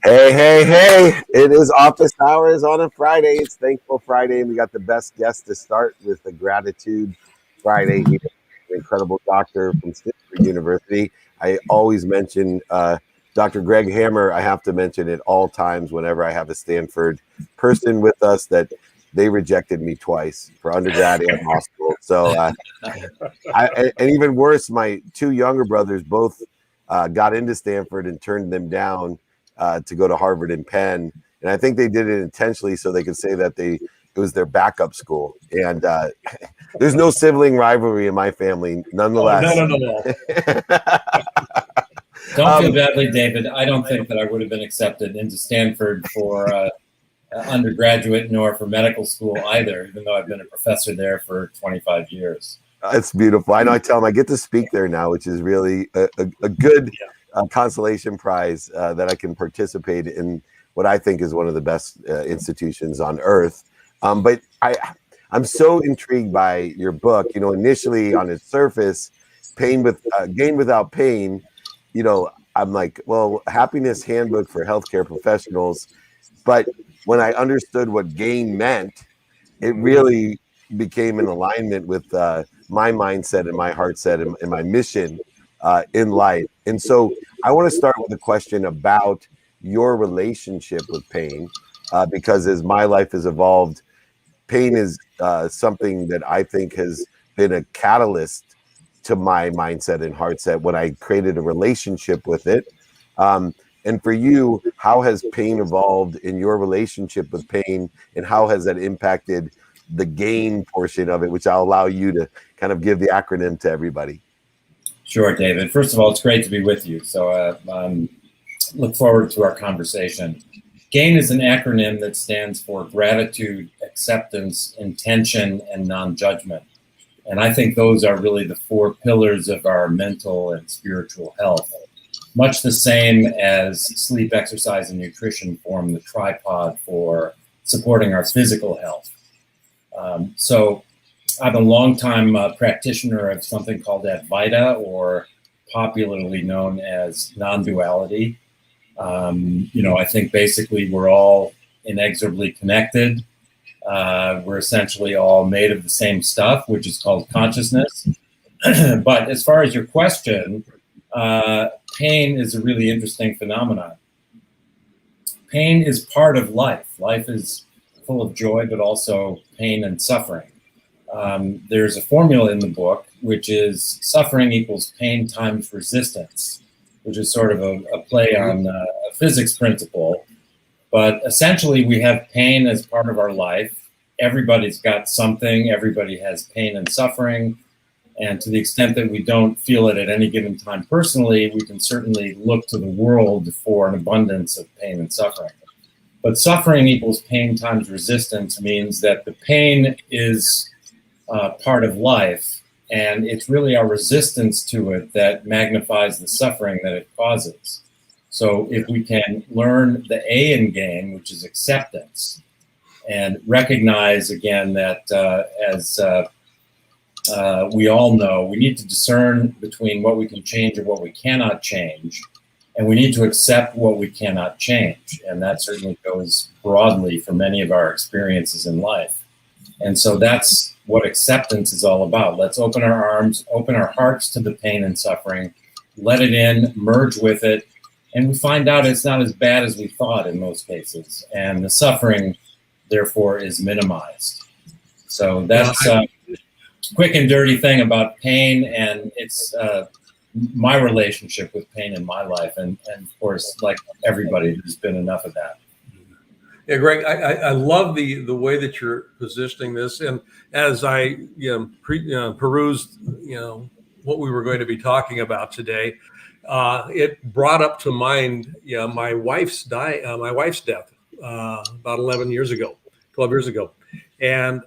Hey, hey, hey. It is office hours on a Friday. It's Thankful Friday, and we got the best guest to start with the Gratitude Friday here. An incredible doctor from Stanford University. I always mention Dr. Greg Hammer. I have to mention at all times whenever I have a Stanford person with us that they rejected me twice for undergrad and law school. So, and even worse, my two younger brothers both got into Stanford and turned them down to go to Harvard and Penn, and I think they did it intentionally so they could say that it was their backup school. And there's no sibling rivalry in my family, nonetheless. Oh, no. Don't feel badly, David. I don't think that I would have been accepted into Stanford for undergraduate nor for medical school either, even though I've been a professor there for 25 years. It's beautiful. I know. I tell them I get to speak there now, which is really a good consolation prize that I can participate in what I think is one of the best institutions on earth. But I'm so intrigued by your book. You know, initially on its surface, Gain Without Pain. You know, I'm like, well, happiness handbook for healthcare professionals. But when I understood what gain meant, it really became in alignment with my mindset and my heart set and my mission in life. And so I want to start with a question about your relationship with pain, because as my life has evolved, pain is something that I think has been a catalyst to my mindset and heart set when I created a relationship with it. And for you, how has pain evolved in your relationship with pain, and how has that impacted the gain portion of it, which I'll allow you to kind of give the acronym to everybody? Sure, David. First of all, it's great to be with you. So look forward to our conversation. GAIN is an acronym that stands for gratitude, acceptance, intention, and non-judgment. And I think those are really the four pillars of our mental and spiritual health. Much the same as sleep, exercise, and nutrition form the tripod for supporting our physical health. So I'm a longtime practitioner of something called Advaita, or popularly known as non-duality. I think basically we're all inexorably connected. We're essentially all made of the same stuff, which is called consciousness. But as far as your question, pain is a really interesting phenomenon. Pain is part of life. Life is full of joy, but also pain and suffering. There's a formula in the book, which is suffering equals pain times resistance, which is sort of a play on a physics principle. But essentially, we have pain as part of our life. Everybody's got something. Everybody has pain and suffering. And to the extent that we don't feel it at any given time personally, we can certainly look to the world for an abundance of pain and suffering. But suffering equals pain times resistance means that the pain is part of life, and it's really our resistance to it that magnifies the suffering that it causes. So if we can learn the A in GAIN, which is acceptance, and recognize again that as we all know, we need to discern between what we can change and what we cannot change. And we need to accept what we cannot change. And that certainly goes broadly for many of our experiences in life. And so that's what acceptance is all about. Let's open our arms, open our hearts to the pain and suffering, let it in, merge with it. And we find out it's not as bad as we thought in most cases. And the suffering, therefore, is minimized. So that's a quick and dirty thing about pain. And it's my relationship with pain in my life. And of course, like everybody, there's been enough of that. Yeah, Greg, I love the way that you're positioning this. And as I perused, what we were going to be talking about today, it brought up to mind, my wife's death about 12 years ago. And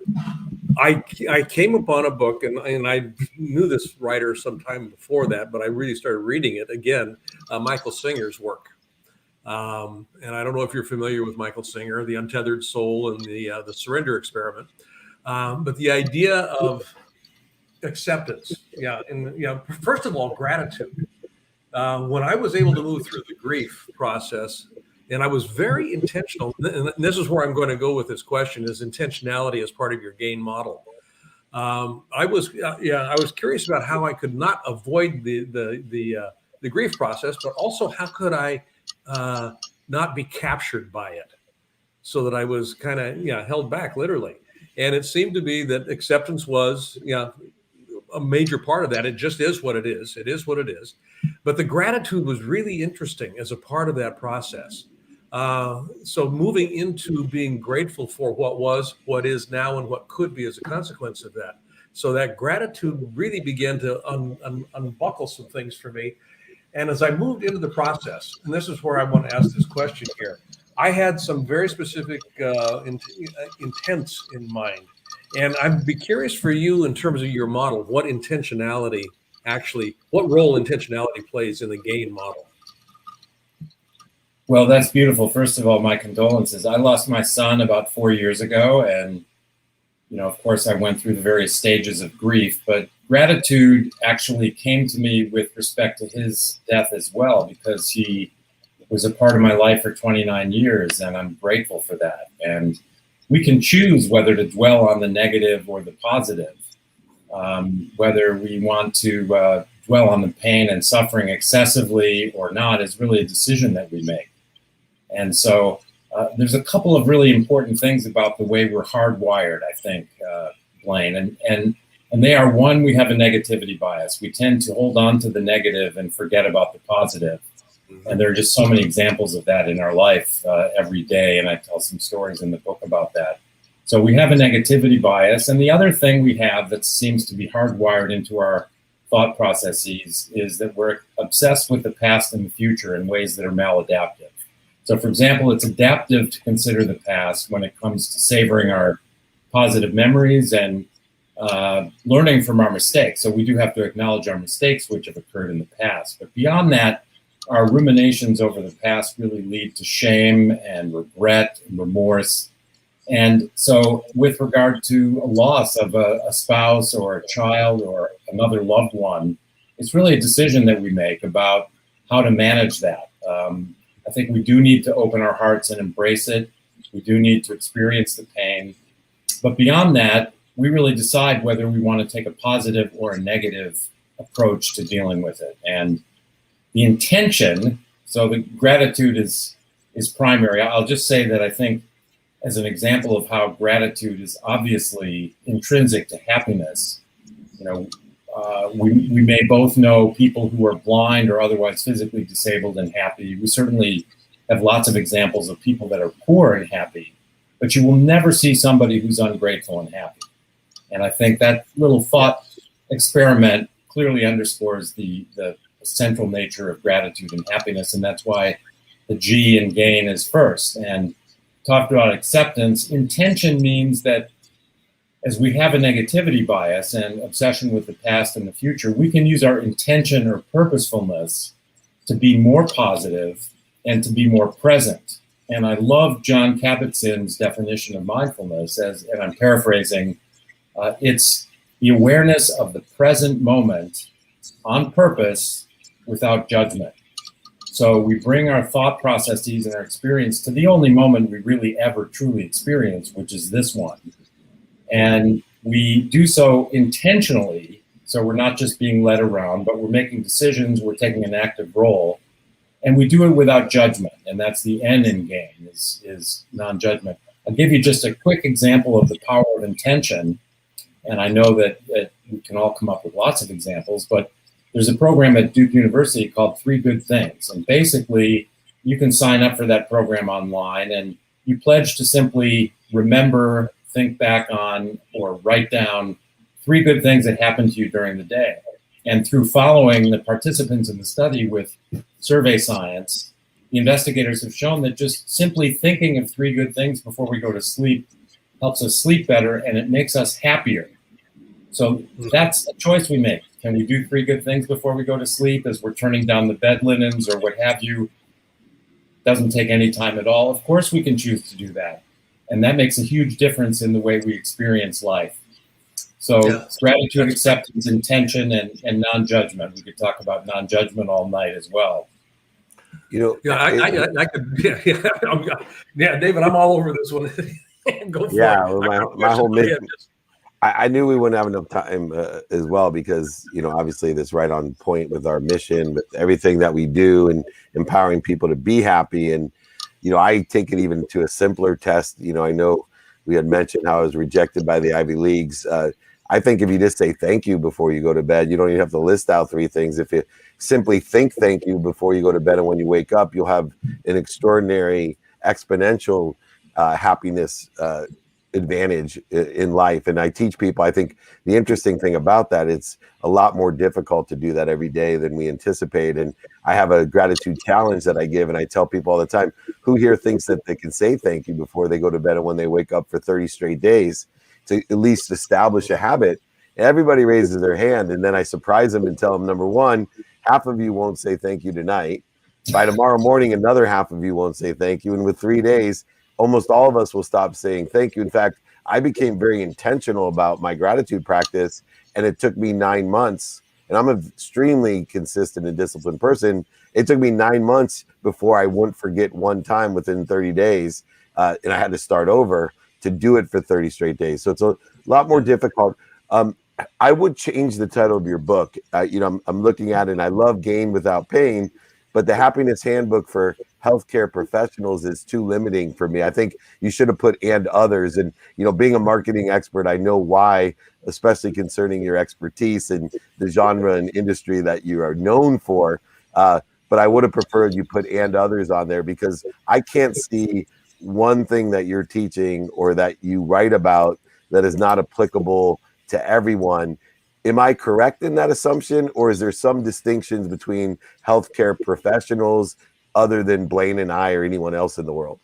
I came upon a book, and I knew this writer sometime before that, but I really started reading it again, Michael Singer's work. And I don't know if you're familiar with Michael Singer, The Untethered Soul and the Surrender Experiment. But the idea of acceptance, first of all, gratitude. When I was able to move through the grief process And I was very intentional. And this is where I'm going to go with this question: is intentionality as part of your GAIN model? I was curious about how I could not avoid the grief process, but also how could I not be captured by it, so that I was kind of held back literally. And it seemed to be that acceptance was a major part of that. It just is what it is. It is what it is. But the gratitude was really interesting as a part of that process. So moving into being grateful for what was, what is now, and what could be as a consequence of that. So that gratitude really began to unbuckle some things for me. And as I moved into the process, and this is where I want to ask this question here, I had some very specific intents in mind. And I'd be curious for you, in terms of your model, what role intentionality plays in the GAIN model. Well, that's beautiful. First of all, my condolences. I lost my son about 4 years ago, and of course, I went through the various stages of grief, but gratitude actually came to me with respect to his death as well, because he was a part of my life for 29 years, and I'm grateful for that. And we can choose whether to dwell on the negative or the positive, whether we want to dwell on the pain and suffering excessively or not is really a decision that we make. And so there's a couple of really important things about the way we're hardwired, I think, Blaine, and they are: one, we have a negativity bias. We tend to hold on to the negative and forget about the positive. And there are just so many examples of that in our life every day, and I tell some stories in the book about that. So we have a negativity bias. And the other thing we have that seems to be hardwired into our thought processes is that we're obsessed with the past and the future in ways that are maladaptive. So, for example, it's adaptive to consider the past when it comes to savoring our positive memories and learning from our mistakes. So we do have to acknowledge our mistakes which have occurred in the past. But beyond that, our ruminations over the past really lead to shame and regret and remorse. And so with regard to a loss of a spouse or a child or another loved one, it's really a decision that we make about how to manage that. I think we do need to open our hearts and embrace it. We do need to experience the pain. But beyond that, we really decide whether we want to take a positive or a negative approach to dealing with it. And the intention, so the gratitude is primary. I'll just say that I think, as an example of how gratitude is obviously intrinsic to happiness, we may both know people who are blind or otherwise physically disabled and happy. We certainly have lots of examples of people that are poor and happy, but you will never see somebody who's ungrateful and happy. And I think that little thought experiment clearly underscores the central nature of gratitude and happiness, and that's why the G in GAIN is first. And talked about acceptance. Intention means that as we have a negativity bias and obsession with the past and the future, we can use our intention or purposefulness to be more positive and to be more present. And I love John Kabat-Zinn's definition of mindfulness, and I'm paraphrasing, it's the awareness of the present moment on purpose without judgment. So we bring our thought processes and our experience to the only moment we really ever truly experience, which is this one. And we do so intentionally. So we're not just being led around, but we're making decisions, we're taking an active role, and we do it without judgment. And that's the N in GAIN, is non-judgment. I'll give you just a quick example of the power of intention. And I know that we can all come up with lots of examples, but there's a program at Duke University called 3 Good Things. And basically, you can sign up for that program online, and you pledge to simply remember, think back on, or write down 3 good things that happened to you during the day. And through following the participants in the study with survey science, the investigators have shown that just simply thinking of 3 good things before we go to sleep helps us sleep better, and it makes us happier. So that's a choice we make. Can we do 3 good things before we go to sleep as we're turning down the bed linens or what have you? Doesn't take any time at all. Of course we can choose to do that. And that makes a huge difference in the way we experience life. So gratitude, acceptance, intention, and non-judgment. We could talk about non-judgment all night as well. I could, yeah, David, I'm all over this one. Go for Yeah, it. well, my whole mission. I knew we wouldn't have enough time as well because, obviously that's right on point with our mission, with everything that we do and empowering people to be happy. And, I take it even to a simpler test. I know we had mentioned how I was rejected by the Ivy Leagues. I think if you just say thank you before you go to bed, you don't even have to list out 3 things. If you simply think thank you before you go to bed and when you wake up, you'll have an extraordinary exponential happiness advantage in life. And I teach people, I think the interesting thing about that, it's a lot more difficult to do that every day than we anticipate. And I have a gratitude challenge that I give, and I tell people all the time, who here thinks that they can say thank you before they go to bed and when they wake up for 30 straight days to at least establish a habit? Everybody raises their hand, and then I surprise them and tell them, number one, half of you won't say thank you tonight. By tomorrow morning, another half of you won't say thank you. And with 3 days, almost all of us will stop saying thank you. In fact, I became very intentional about my gratitude practice, and it took me 9 months. And I'm an extremely consistent and disciplined person. It took me 9 months before I wouldn't forget one time within 30 days. And I had to start over to do it for 30 straight days. So it's a lot more difficult. I would change the title of your book. I'm looking at it, and I love Gain Without Pain, but the Happiness Handbook for Healthcare Professionals is too limiting for me. I think you should have put "and others." And, being a marketing expert, I know why, especially concerning your expertise in the genre and industry that you are known for. But I would have preferred you put "and others" on there, because I can't see one thing that you're teaching or that you write about that is not applicable to everyone. Am I correct in that assumption, or is there some distinctions between healthcare professionals other than Blaine and I or anyone else in the world?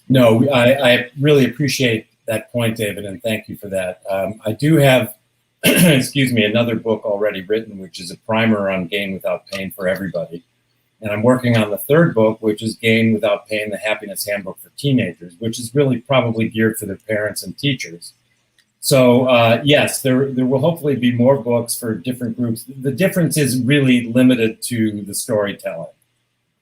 No, I really appreciate that point, David, and thank you for that. I do have, excuse me, another book already written, which is a primer on Gain Without Pain for everybody. And I'm working on the 3rd book, which is Gain Without Pain, the Happiness Handbook for Teenagers, which is really probably geared for their parents and teachers. So yes, there will hopefully be more books for different groups. The difference is really limited to the storytelling.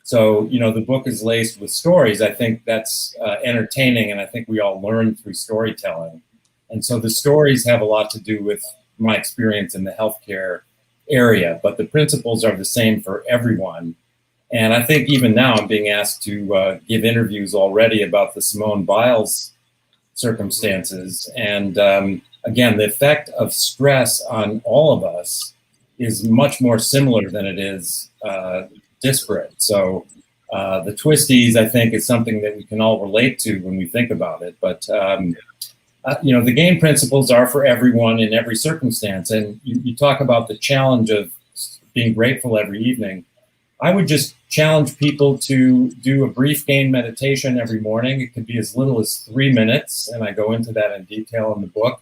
So, the book is laced with stories. I think that's entertaining, and I think we all learn through storytelling. And so the stories have a lot to do with my experience in the healthcare area, but the principles are the same for everyone. And I think even now I'm being asked to give interviews already about the Simone Biles circumstances. And again, the effect of stress on all of us is much more similar than it is disparate. So the twisties, I think, is something that we can all relate to when we think about it. But, the GAIN principles are for everyone in every circumstance. And you talk about the challenge of being grateful every evening. I would just challenge people to do a brief GAIN meditation every morning. It could be as little as 3 minutes, and I go into that in detail in the book.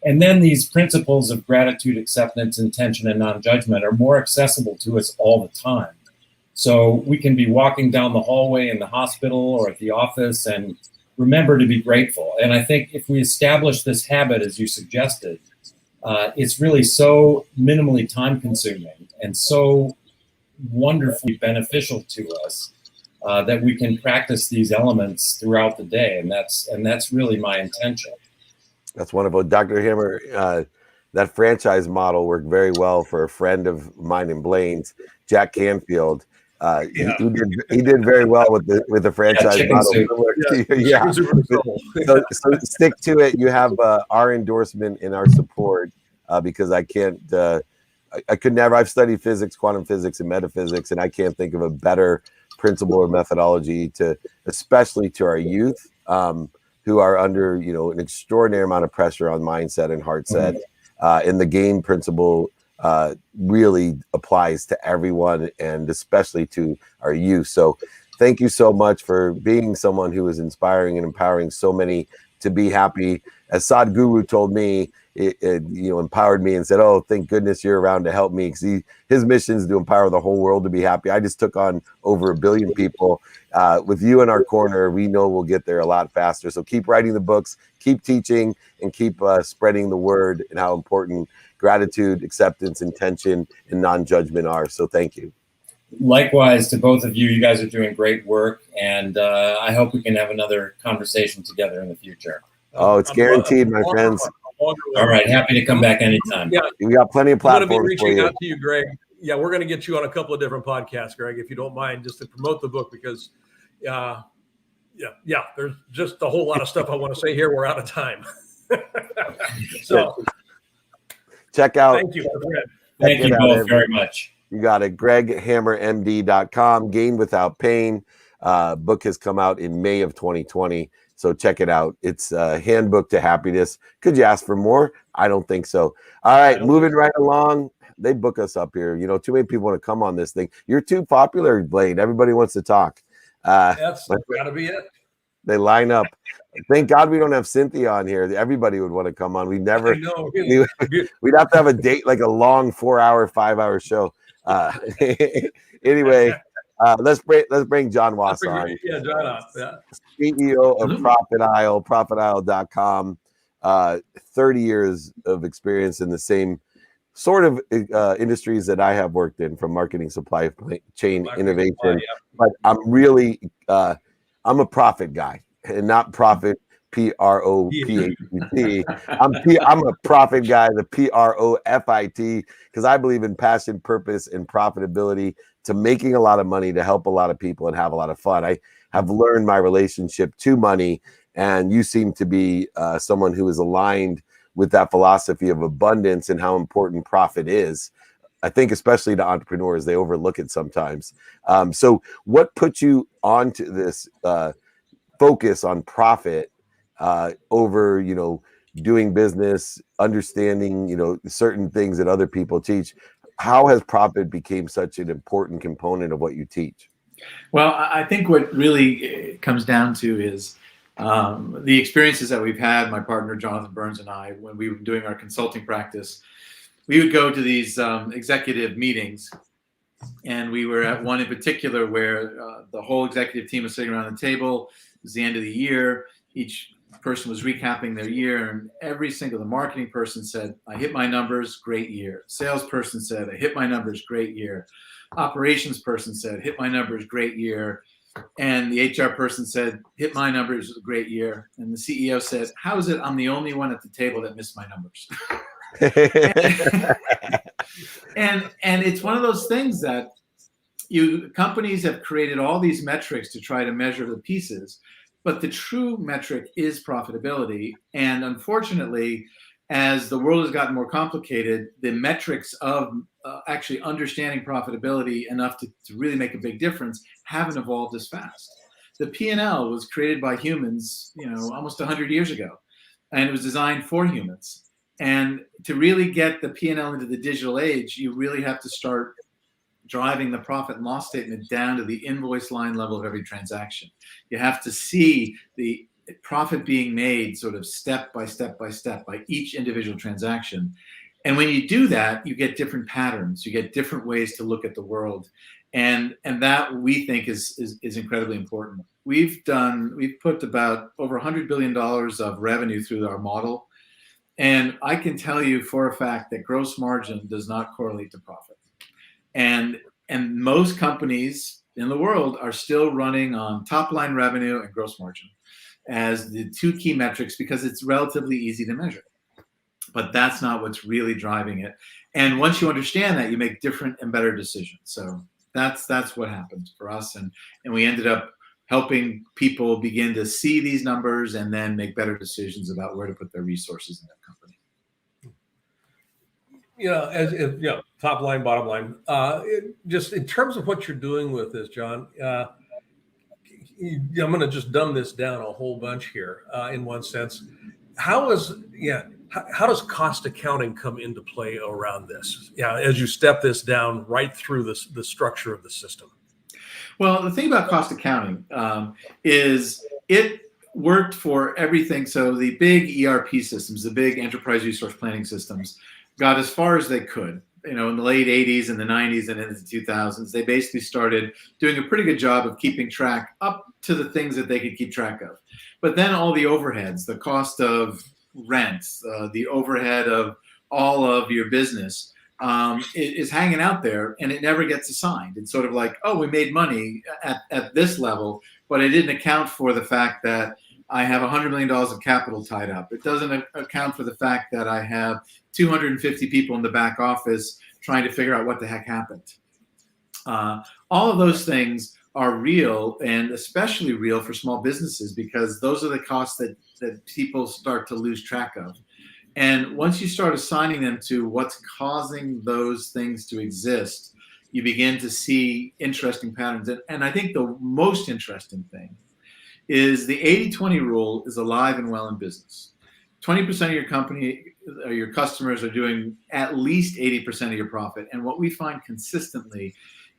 And then these principles of gratitude, acceptance, intention, and non-judgment are more accessible to us all the time. So we can be walking down the hallway in the hospital or at the office and remember to be grateful. And I think if we establish this habit, as you suggested, it's really so minimally time-consuming and so wonderfully beneficial to us that we can practice these elements throughout the day, and that's really my intention. That's wonderful, Dr. Hammer. That franchise model worked very well for a friend of mine in Blaine's, Jack Canfield. He did very well with the franchise model. So stick to it. You have our endorsement and our support because I can't. I could never. I've studied physics, quantum physics, and metaphysics, and I can't think of a better principle or methodology especially to our youth who are under an extraordinary amount of pressure on mindset and heart set. And the GAIN principle really applies to everyone, and especially to our youth. So thank you so much for being someone who is inspiring and empowering so many to be happy. As Sadhguru told me, it empowered me and said, "Oh, thank goodness you're around to help me," because his mission is to empower the whole world to be happy. I just took on over 1 billion people. With you in our corner, we know we'll get there a lot faster. So keep writing the books, keep teaching, and keep spreading the word and how important gratitude, acceptance, intention, and non-judgment are. So thank you. Likewise to both of you. You guys are doing great work, and I hope we can have another conversation together in the future. Oh, it's guaranteed, my friends. All right, happy to come back anytime. Yeah, we got plenty of platforms I'm going to be reaching for you. out to you, Greg. Yeah, we're going to get you on a couple of different podcasts, Greg, if you don't mind, just to promote the book, because there's just a whole lot of stuff I want to say here. We're out of time. So check out. Thank you, my friend. Thank you both very much. You got it. GregHammerMD.com. Gain Without Pain. Book has come out in May of 2020. So check it out. It's a handbook to happiness. Could you ask for more? I don't think so. All right, moving right along. They book us up here. You know, too many people want to come on this thing. You're too popular, Blaine. Everybody wants to talk. That's got to be it. They line up. Thank God we don't have Cynthia on here. Everybody would want to come on. We never. We'd have to have a date, like a long 4-hour, 5-hour show. Anyway. Let's bring John Wass on. Yeah, John. Yeah. CEO of Profit Isle, ProfitIsle.com. 30 years of experience in the same sort of industries that I have worked in, from marketing, supply chain, innovation. But I'm really, I'm a profit guy, and not profit, PROPHET. I'm a profit guy, the PROFIT, because I believe in passion, purpose, and profitability, to making a lot of money, to help a lot of people and have a lot of fun. I have learned my relationship to money, and you seem to be someone who is aligned with that philosophy of abundance and how important profit is. I think especially to entrepreneurs, they overlook it sometimes. So what put you onto this focus on profit over, you know, doing business, understanding, you know, certain things that other people teach? How has profit become such an important component of what you teach? Well, I think what really comes down to is the experiences that we've had, my partner Jonathan Burns and I, when we were doing our consulting practice. We would go to these executive meetings, and we were at one in particular where the whole executive team was sitting around the table. It was the end of the year. Each person was recapping their year, and the marketing person said, "I hit my numbers, great year." Salesperson said, "I hit my numbers, great year." Operations person said, "Hit my numbers, great year." And the HR person said, "Hit my numbers, great year." And the CEO said, "How is it I'm the only one at the table that missed my numbers?" and it's one of those things that companies have created all these metrics to try to measure the pieces, but the true metric is profitability. And unfortunately, as the world has gotten more complicated, the metrics of actually understanding profitability enough to really make a big difference haven't evolved as fast. The P&L was created by humans, almost 100 years ago, and it was designed for humans. And to really get the P&L into the digital age, you really have to start driving the profit and loss statement down to the invoice line level of every transaction. You have to see the profit being made sort of step by step by step by each individual transaction. And when you do that, you get different patterns. You get different ways to look at the world. And that we think is incredibly important. We've put about over $100 billion of revenue through our model. And I can tell you for a fact that gross margin does not correlate to profit. And most companies in the world are still running on top line revenue and gross margin as the two key metrics, because it's relatively easy to measure. But that's not what's really driving it. And once you understand that, you make different and better decisions. So that's what happened for us. And we ended up helping people begin to see these numbers and then make better decisions about where to put their resources in their company. Top line, bottom line. Just in terms of what you're doing with this, John, I'm going to just dumb this down a whole bunch here in one sense. How does cost accounting come into play around this? As you step this down right through the structure of the system. Well, the thing about cost accounting is it worked for everything. So the big ERP systems, the big enterprise resource planning systems, got as far as they could. In the late 80s and the 90s and into the 2000s, they basically started doing a pretty good job of keeping track up to the things that they could keep track of. But then all the overheads, the cost of rent, the overhead of all of your business is hanging out there and it never gets assigned. It's sort of like, oh, we made money at this level, but I didn't account for the fact that I have $100 million of capital tied up. It doesn't account for the fact that I have 250 people in the back office trying to figure out what the heck happened. All of those things are real, and especially real for small businesses, because those are the costs that people start to lose track of. And once you start assigning them to what's causing those things to exist, you begin to see interesting patterns. And I think the most interesting thing is the 80-20 rule is alive and well in business. 20% of your company or your customers are doing at least 80% of your profit. And what we find consistently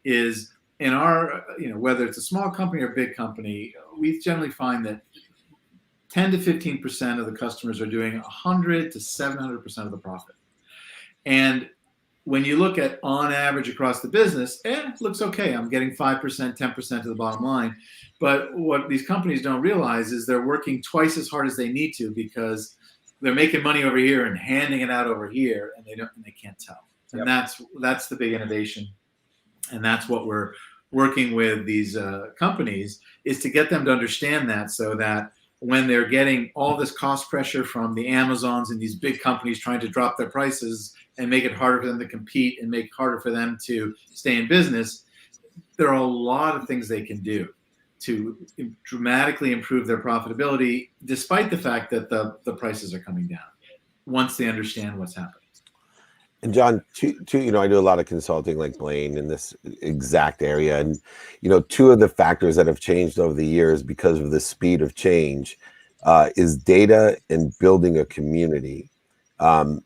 is in our, whether it's a small company or big company, we generally find that 10 to 15% of the customers are doing 100 to 700% of the profit. And when you look at on average across the business, it looks okay. I'm getting 5%, 10% to the bottom line. But what these companies don't realize is they're working twice as hard as they need to, because they're making money over here and handing it out over here, and they can't tell. And that's the big innovation. And that's what we're working with these companies, is to get them to understand that, so that when they're getting all this cost pressure from the Amazons and these big companies trying to drop their prices and make it harder for them to compete and make it harder for them to stay in business, there are a lot of things they can do to dramatically improve their profitability, despite the fact that the prices are coming down, once they understand what's happening. And John, I do a lot of consulting like Blaine in this exact area. And, two of the factors that have changed over the years because of the speed of change is data and building a community. And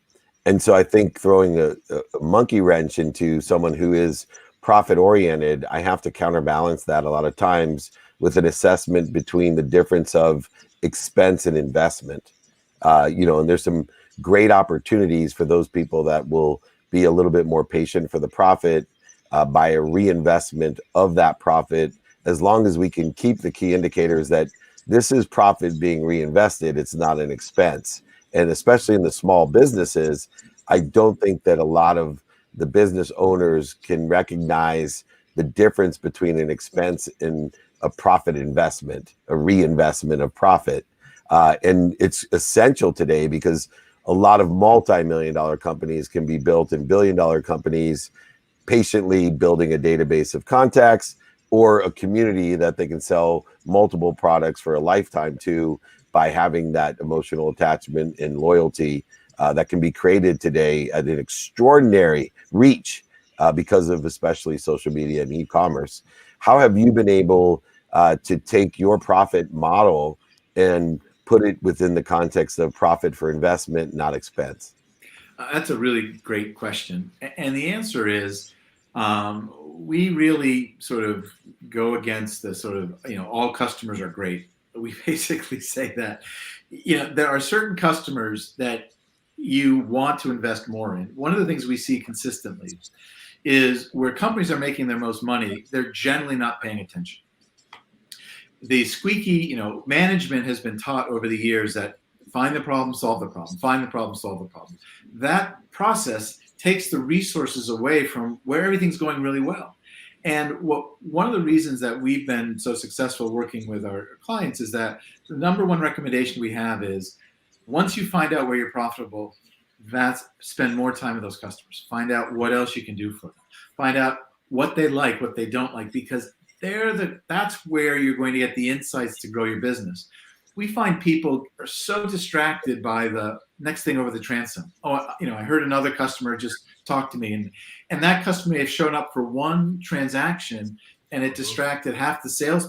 so I think throwing a monkey wrench into someone who is profit oriented, I have to counterbalance that a lot of times with an assessment between the difference of expense and investment. And there's some great opportunities for those people that will be a little bit more patient for the profit by a reinvestment of that profit, as long as we can keep the key indicators that this is profit being reinvested, it's not an expense. And especially in the small businesses, I don't think that a lot of the business owners can recognize the difference between an expense and a profit investment, a reinvestment of profit. And it's essential today, because a lot of multi-million-dollar companies can be built in billion-dollar companies, patiently building a database of contacts or a community that they can sell multiple products for a lifetime to, by having that emotional attachment and loyalty that can be created today at an extraordinary reach because of especially social media and e-commerce. How have you been able to take your profit model and put it within the context of profit for investment, not expense? That's a really great question. And the answer is, we really sort of go against the sort of, all customers are great. We basically say that, there are certain customers that you want to invest more in. One of the things we see consistently is where companies are making their most money, they're generally not paying attention. The squeaky, management has been taught over the years that find the problem, solve the problem, find the problem, solve the problem. That process takes the resources away from where everything's going really well. And one of the reasons that we've been so successful working with our clients is that the number one recommendation we have is, once you find out where you're profitable, spend more time with those customers. Find out what else you can do for them. Find out what they like, what they don't like, because that's where you're going to get the insights to grow your business. We find people are so distracted by the next thing over the transom. I heard another customer just talk to me, and that customer may have shown up for one transaction, and it distracted half the sales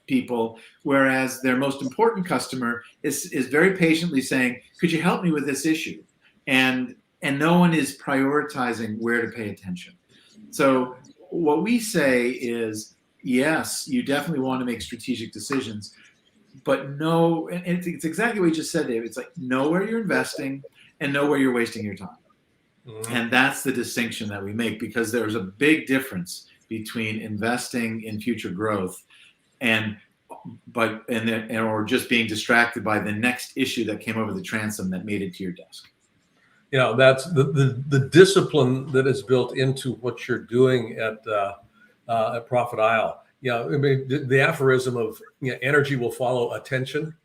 people, whereas their most important customer is very patiently saying, could you help me with this issue? And no one is prioritizing where to pay attention. So what we say is, yes, you definitely want to make strategic decisions, but know, and it's exactly what you just said, David. It's like, know where you're investing and know where you're wasting your time. Mm-hmm. And that's the distinction that we make, because there's a big difference between investing in future growth or just being distracted by the next issue that came over the transom that made it to your desk. that's the discipline that is built into what you're doing at Profit Isle. I mean, the aphorism of energy will follow attention.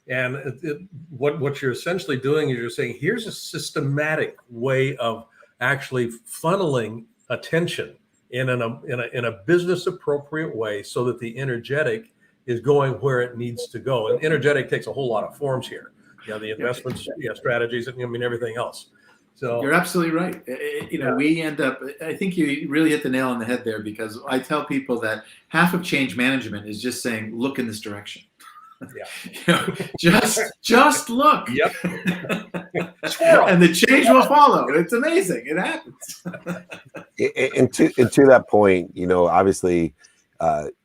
And what you're essentially doing is you're saying, here's a systematic way of actually funneling attention in a business appropriate way, so that the energetic is going where it needs to go. And energetic takes a whole lot of forms here. The investments, strategies, and everything else. So you're absolutely right. We end up, I think you really hit the nail on the head there, because I tell people that half of change management is just saying, look in this direction. Just look. Yep. And the change will follow. It's amazing. It happens. And to that point, obviously,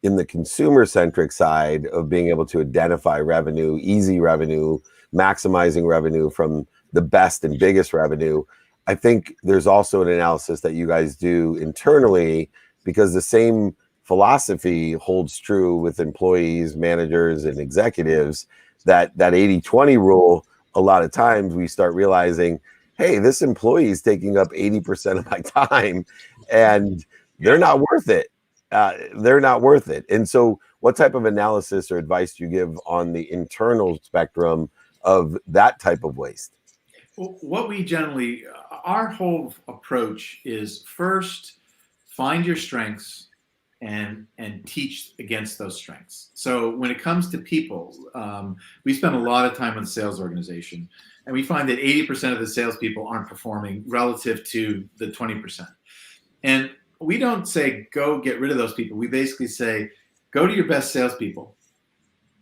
in the consumer-centric side of being able to identify revenue, easy revenue, maximizing revenue from the best and biggest revenue, I think there's also an analysis that you guys do internally, because the same philosophy holds true with employees, managers, and executives, that 80-20 rule. A lot of times we start realizing, hey, this employee is taking up 80% of my time, and they're not worth it. They're not worth it. And so what type of analysis or advice do you give on the internal spectrum of that type of waste? Well, what we generally, our whole approach is, first, find your strengths and teach against those strengths. So when it comes to people, we spend a lot of time with the sales organization, and we find that 80% of the salespeople aren't performing relative to the 20%. And we don't say, go get rid of those people. We basically say, go to your best salespeople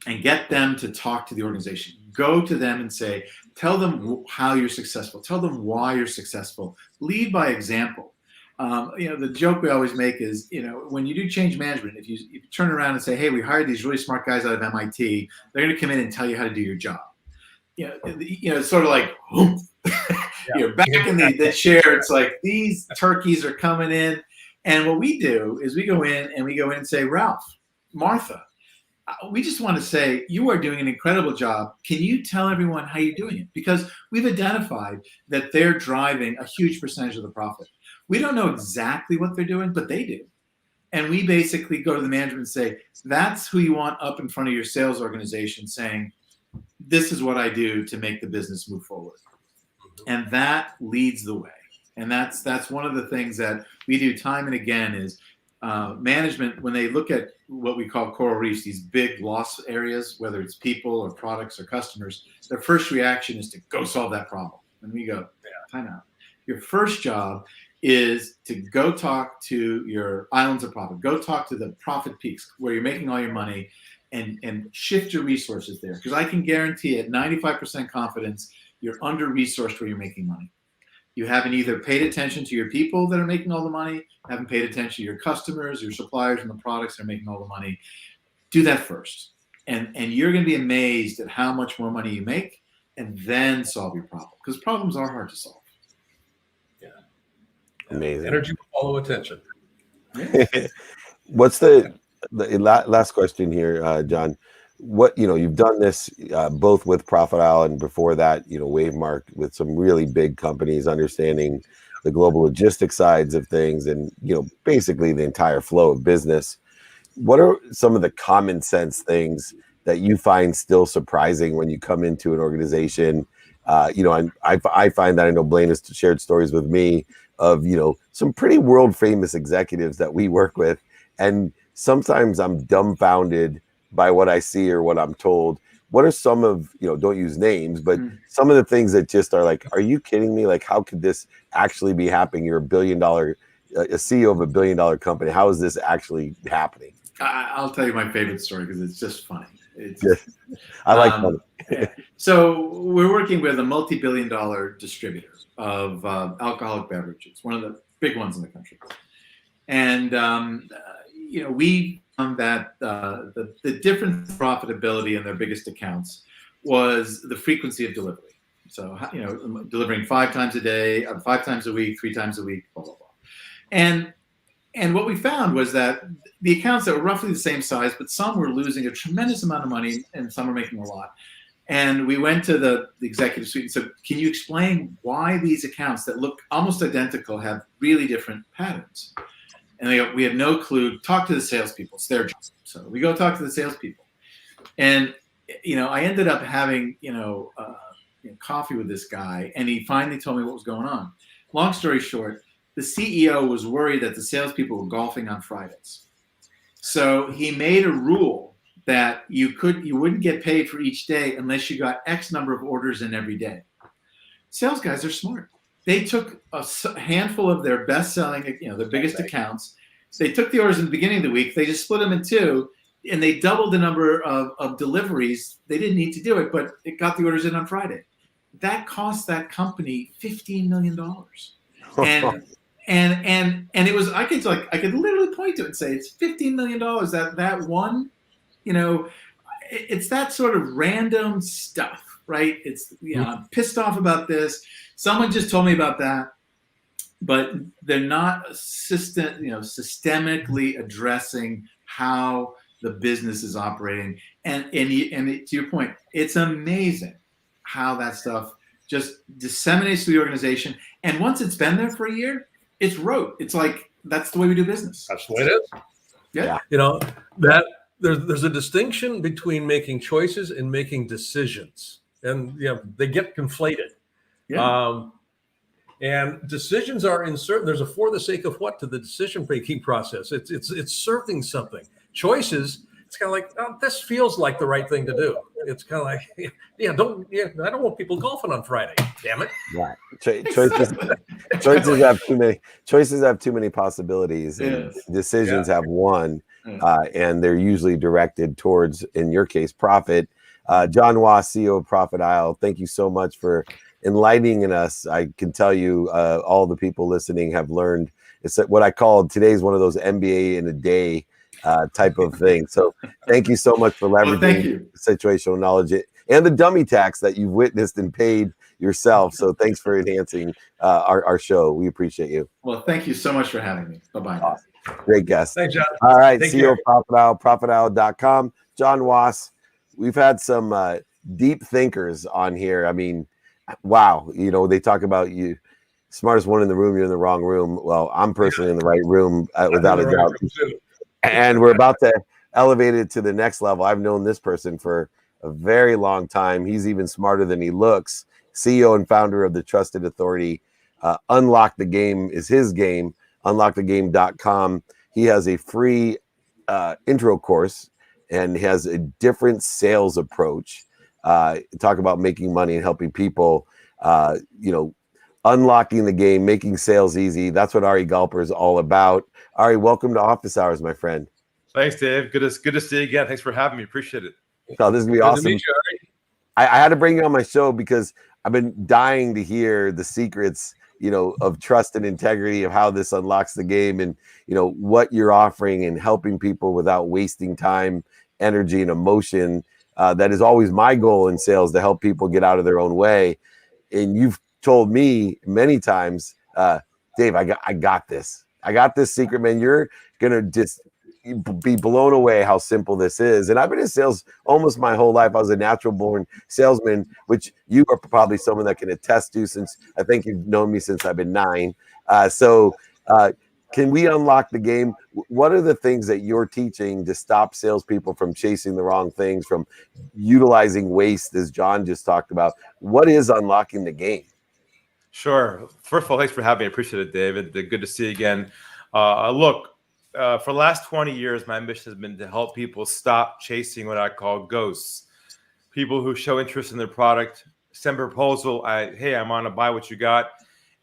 and get them to talk to the organization. Go to them and say, tell them how you're successful. Tell them why you're successful. Lead by example. The joke we always make is, when you do change management, if you turn around and say, hey, we hired these really smart guys out of MIT, they're going to come in and tell you how to do your job. It's sort of like, you're back in the chair. It's like, these turkeys are coming in. And what we do is we go in and say, Ralph, Martha, we just want to say, you are doing an incredible job. Can you tell everyone how you're doing it? Because we've identified that they're driving a huge percentage of the profit. We don't know exactly what they're doing, but they do. And we basically go to the management and say, that's who you want up in front of your sales organization, saying, this is what I do to make the business move forward. And that leads the way. And that's one of the things that we do time and again is management, when they look at what we call coral reefs, these big loss areas, whether it's people or products or customers, their first reaction is to go solve that problem. And we go, time out. Your first job is to go talk to your islands of profit. Go talk to the profit peaks where you're making all your money, and shift your resources there. Because I can guarantee at 95% confidence, you're under-resourced where you're making money. You haven't either paid attention to your people that are making all the money, haven't paid attention to your customers, your suppliers, and the products that are making all the money. Do that first. And you're going to be amazed at how much more money you make, and then solve your problem. Because problems are hard to solve. Yeah. Amazing. Energy will follow attention. What's the last question here, John? What, you've done this both with Profit Isle and before that, Wavemark, with some really big companies, understanding the global logistics sides of things and, basically the entire flow of business. What are some of the common sense things that you find still surprising when you come into an organization? I find that, I know Blaine has shared stories with me of, some pretty world famous executives that we work with. And sometimes I'm dumbfounded by what I see or what I'm told. What are some of, don't use names, but some of the things that just are like, are you kidding me? Like, how could this actually be happening? You're a CEO of $1 billion company. How is this actually happening? I'll tell you my favorite story because it's just funny. I like funny. So we're working with a multi-billion-dollar distributor of alcoholic beverages, one of the big ones in the country. And, we found that the difference in profitability in their biggest accounts was the frequency of delivery. So, delivering 5 times a day, 5 times a week, 3 times a week, blah, blah, blah. And what we found was that the accounts that were roughly the same size, but some were losing a tremendous amount of money and some were making a lot. And we went to the executive suite and said, can you explain why these accounts that look almost identical have really different patterns? And they go, we have no clue. Talk to the salespeople. It's their job. So we go talk to the salespeople. And, I ended up having, coffee with this guy, and he finally told me what was going on. Long story short, the CEO was worried that the salespeople were golfing on Fridays. So he made a rule that you wouldn't get paid for each day unless you got X number of orders in every day. Sales guys are smart. They took a handful of their best-selling, their biggest accounts. They took the orders in the beginning of the week. They just split them in two, and they doubled the number of deliveries. They didn't need to do it, but it got the orders in on Friday. That cost that company $15 million. And it was, I could literally point to it and say, it's $15 million. That one, it's that sort of random stuff, right? It's, I'm pissed off about this. Someone just told me about that, but they're not systemically addressing how the business is operating. And to your point, it's amazing how that stuff just disseminates to the organization. And once it's been there for a year, it's rote. It's like, that's the way we do business. That's the way it is. Yeah. That there's a distinction between making choices and making decisions. And, they get conflated. Yeah. And decisions are there's a for the sake of what to the decision-making process. It's serving something. Choices, it's kind of like, this feels like the right thing to do. It's kind of like, I don't want people golfing on Friday. Damn it. Right. Choices have too many. Choices have too many possibilities. And decisions have one, and they're usually directed towards, in your case, profit. John Wass, CEO of Profit Isle, thank you so much for enlightening us. I can tell you, all the people listening have learned. It's what I call today's one of those MBA in a day type of thing. So thank you so much for leveraging situational knowledge and the dummy tax that you've witnessed and paid yourself. So thanks for enhancing our show. We appreciate you. Well, thank you so much for having me. Bye-bye. Awesome. Great guest. Thanks, John. All right. Take CEO care. Profit Isle, profitisle.com. John Wass. We've had some deep thinkers on here. I mean, wow. They talk about you. Smartest one in the room, you're in the wrong room. Well, I'm personally in the right room without a doubt. And we're about to elevate it to the next level. I've known this person for a very long time. He's even smarter than he looks. CEO and founder of the Trusted Authority. Unlock the Game is his game. Unlockthegame.com. He has a free intro course and has a different sales approach. Talk about making money and helping people, unlocking the game, making sales easy. That's what Ari Galperr is all about. Ari, welcome to Office Hours, my friend. Thanks, Dave. Good to see you again. Thanks for having me. Appreciate it. Oh, this is gonna be awesome. To meet you, Ari. I had to bring you on my show because I've been dying to hear the secrets, of trust and integrity, of how this unlocks the game, and what you're offering and helping people without wasting time, energy, and emotion. That is always my goal in sales, to help people get out of their own way. And you've told me many times, Dave, I got this. I got this secret, man. You're gonna just be blown away how simple this is. And I've been in sales almost my whole life. I was a natural born salesman, which you are probably someone that can attest to, since I think you've known me since I've been 9. Can we unlock the game? What are the things that you're teaching to stop salespeople from chasing the wrong things, from utilizing waste, as John just talked about? What is unlocking the game? Sure. First of all, thanks for having me. I appreciate it, David. Good to see you again. For the last 20 years, my mission has been to help people stop chasing what I call ghosts. People who show interest in their product, send a proposal, hey, I want to buy what you got,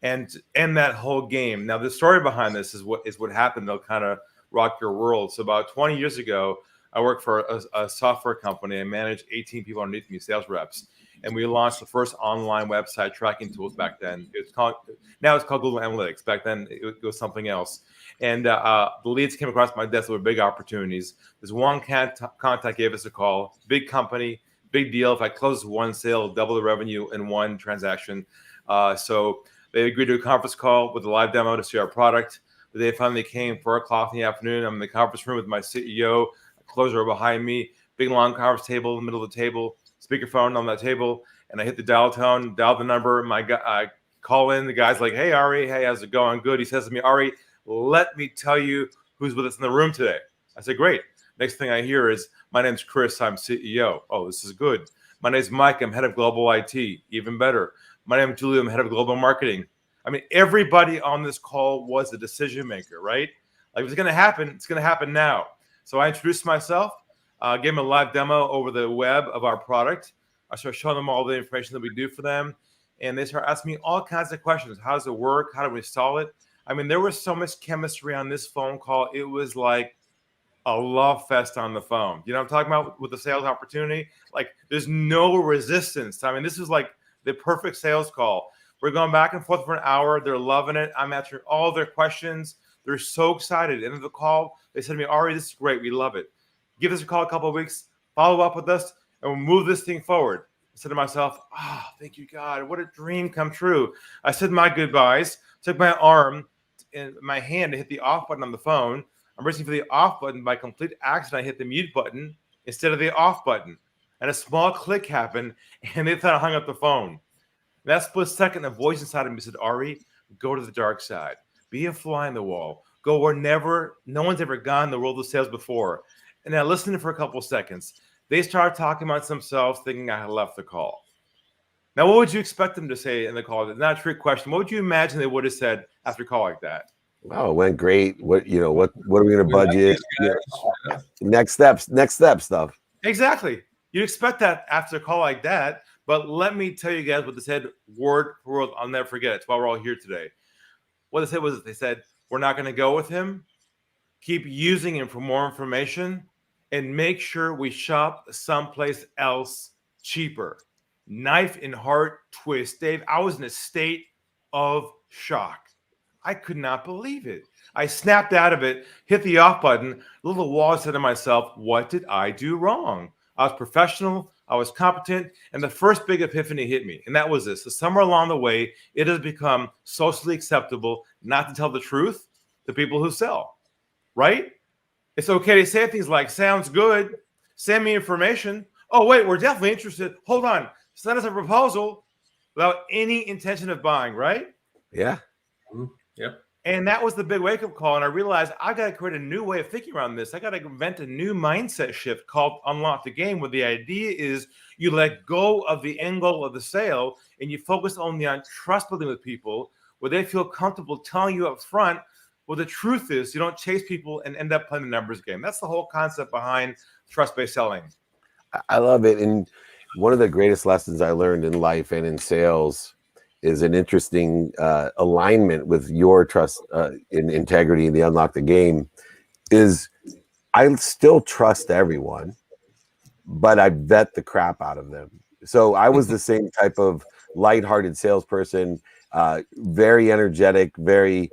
and end that whole game. Now, the story behind this is what happened. They'll kind of rock your world. So about 20 years ago, I worked for a software company. I managed 18 people underneath me, sales reps. And we launched the first online website tracking tools back then. Now it's called Google Analytics. Back then, it was something else. And the leads came across my desk. There were big opportunities. This one contact gave us a call. Big company, big deal. If I close one sale, double the revenue in one transaction. So they agreed to a conference call with a live demo to see our product. The day finally came, 4 o'clock in the afternoon. I'm in the conference room with my CEO, a closer behind me, big long conference table in the middle of the table. speakerphone on that table, and I hit the dial tone, dial the number. I call in. The guy's like, "Hey, Ari, hey, how's it going?" Good. He says to me, "Ari, let me tell you who's with us in the room today." I said, "Great." Next thing I hear is, "My name's Chris. I'm CEO." "Oh, this is good." "My name's Mike. I'm head of global IT." Even better. "My name's Julie. I'm head of global marketing." I mean, everybody on this call was a decision maker, right? Like, if it's going to happen, it's going to happen now. So I introduced myself, gave them a live demo over the web of our product. I started showing them all the information that we do for them. And they started asking me all kinds of questions. How does it work? How do we install it? I mean, there was so much chemistry on this phone call. It was like a love fest on the phone. You know what I'm talking about with the sales opportunity? Like, there's no resistance. I mean, this is like the perfect sales call. We're going back and forth for an hour. They're loving it. I'm answering all their questions. They're so excited. At the end of the call, they said to me, "Ari, this is great. We love it. Give us a call a couple of weeks. Follow up with us, and we'll move this thing forward." I said to myself, "Ah, oh, thank you, God. What a dream come true." I said my goodbyes, took my arm and my hand to hit the off button on the phone. I'm reaching for the off button. By complete accident, I hit the mute button instead of the off button. And a small click happened, and they thought I hung up the phone. That split second, a voice inside of me said, "Ari, go to the dark side. Be a fly on the wall. Go where no one's ever gone in the world of sales before." And I listened for a couple of seconds. They started talking amongst themselves, thinking I had left the call. Now, what would you expect them to say in the call? It's not a trick question. What would you imagine they would have said after a call like that? "Oh, it went great. What are we going to budget? Next steps stuff." Exactly. You'd expect that after a call like that. But let me tell you guys what they said word for word. I'll never forget it. It's why we're all here today. What they said was, they said, "We're not going to go with him. Keep using him for more information, and make sure we shop someplace else cheaper." Knife in heart twist. Dave, I was in a state of shock. I could not believe it. I snapped out of it, hit the off button. A little wall, said to myself, what did I do wrong? I was professional, I was competent, and the first big epiphany hit me, and that was this. So somewhere along the way, it has become socially acceptable not to tell the truth to people who sell, right? It's okay to say things like, "Sounds good, send me information." "Oh, wait, we're definitely interested. Hold on, send us a proposal," without any intention of buying, right? Yeah. Yep. And that was the big wake-up call. And I realized I got to create a new way of thinking around this. I got to invent a new mindset shift called Unlock the Game, where the idea is you let go of the end goal of the sale and you focus only on trust building with people, where they feel comfortable telling you up front what the truth is. You don't chase people and end up playing the numbers game. That's the whole concept behind trust-based selling. I love it. And one of the greatest lessons I learned in life and in sales is an interesting alignment with your trust in integrity and the Unlock the Game is I still trust everyone, but I vet the crap out of them. So I was the same type of lighthearted salesperson, very energetic, very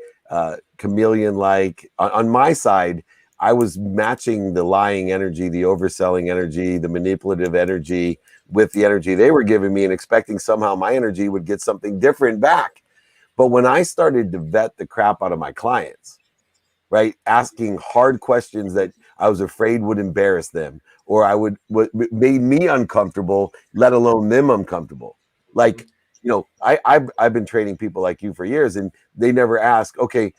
chameleon-like. On my side, I was matching the lying energy, the overselling energy, the manipulative energy with the energy they were giving me and expecting somehow my energy would get something different back. But when I started to vet the crap out of my clients, right, asking hard questions that I was afraid would embarrass them or what made me uncomfortable, let alone them uncomfortable. Like, I've been training people like you for years, and they never ask, okay,